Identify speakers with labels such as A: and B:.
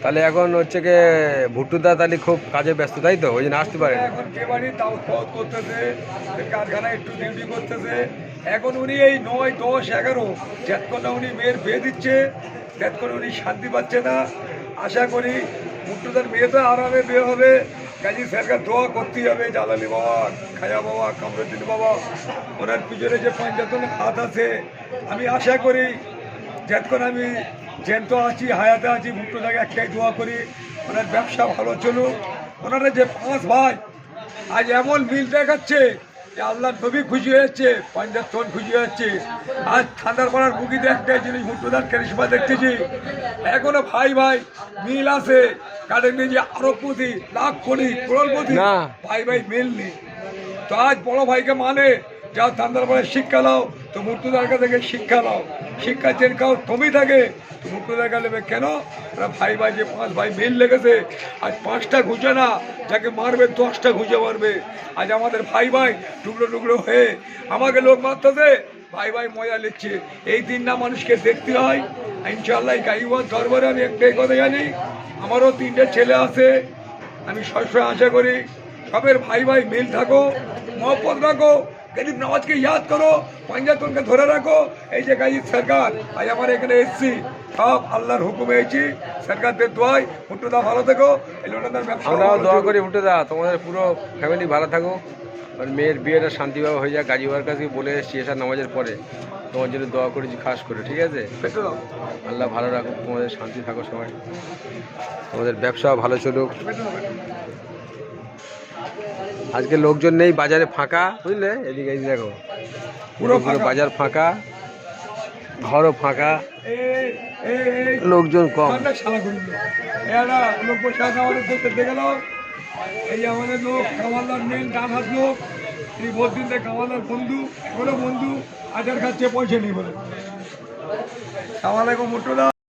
A: তাহলে এখন হচ্ছে কি ভুট্টুদা তাহলে খুব কাজে ব্যস্ত, তাই তো, ওই জন্য আসতে পারে।
B: এখন কে বাড়ি তাও খোঁজ করতেছে, কারখানায় একটু ডিউটি করতেছে। এখন উনি এই 9, 10, 11 যতক্ষণ না উনি মেয়ের বিয়ে দিচ্ছে ততক্ষণ উনি শান্তি পাচ্ছে না। আশা করি মুট্টুদার মেয়ে তো আরামে বিয়ে হবে। কাজী সরকার দোয়া করতেই হবে, জালালি বাবা, খায়া বাবা, কামরুদ্দিন বাবা, ওনার পিছনে যে পঞ্চায়েতের হাত আছে। আমি আশা করি যতক্ষণ আমি জ্যান্ত আছি, হায়াতে আছি, মুট্টুদাকে একটাই দোয়া করি ওনার ব্যবসা ভালো চলুক। ওনারা যে 5 ভাই আজ এমন মিল দেখাচ্ছে যে আল্লাহ নবী খুশি হয়েছে, পঞ্চায়েত খুশি হচ্ছে। আজ ঠান্ডার পাড়ার বুকিতে একটাই জিনিস মুট্টুদার ক্যারিশমা দেখতেছি, এখনো ভাই ভাই মিল আছে। কাদের নিয়ে যে আরবপতি, লাখপতি, করোড়পতি,
A: না।
B: ভাই ভাই মিল নেই। তো আজ বড় ভাইকে মানে যাও ঠান্ডার শিক্ষা নাও, তো মুর্তুদার কাছ থেকে শিক্ষা নাও। শিক্ষা চেন কাউ তুমি থাকে তো মুর্তুদার কাছে নেবে কেন? ওরা ভাই ভাই যে 5 ভাই মিল লেগেছে, আজ 5টা ঘুষে না, যাকে মারবে 10টা ঘুষে মারবে। আজ আমাদের ভাই ভাই টুকরো টুকরো হয়ে আমাকে লোক মারতেছে, ভাই ভাই মজা নিচ্ছে। এই দিনটা মানুষকে দেখতে হয়। ইনশাআল্লাহ গাইবাদ দরবারে আমি একটাই কথা জানি, আমারও 3টে ছেলে আছে। আমি সবসময় আশা করি সবের ভাই ভাই মিল থাকো, মহব্বত রাখো, গরিব নওয়াজকে ইয়াদ করো, পঞ্জাতনকে ধরে রাখো। এই যে গাজী সরকার আজ আমার এখানে এসছি, সব আল্লাহর হুকুমে এসেছি। সরকারদের দোয়াই মুট্টুদা ভালো থেকো, এই লোটাদার ব্যবসা
A: আমরাও দোয়া করি ভুট্টুদা তোমাদের পুরো ফ্যামিলি ভালো থাকো, আর মেয়ের বিয়েটা শান্তিভাবে হয়ে যায়। গাজী বাবার কাছে বলে এসেছি এসার নামাজের পরে তোমার জন্য দোয়া করেছি খাস করে, ঠিক আছে?
B: পেটে দাও,
A: আল্লাহ ভালো রাখুক, তোমাদের শান্তি থাকো সবাই, তোমাদের ব্যবসা ভালো চলুক।
B: পেটে দাও, পেটে দাও।
A: আজকে লোকজন নেই, বাজারে ফাঁকা, বুঝলে? এদিকে এই দেখো
B: পুরো
A: পুরো
B: ফাঁকা।
A: বাজার ফাঁকা, ঘরও ফাঁকা,
B: এই এই এই
A: লোকজন কম।
B: ঠান্ডা শালা করিল এরা লোক বসে আছে আমাদের দেখতে গেল। এই যে আমাদের লোক কামালদার মেন ডান হাত লোক, এই ভোট দিন থেকে কামালদার বন্ধু, এগুলো বন্ধু আচার খাচ্ছে, পয়সা নেই বলে। সালামালাইকুম মুট্টুদা।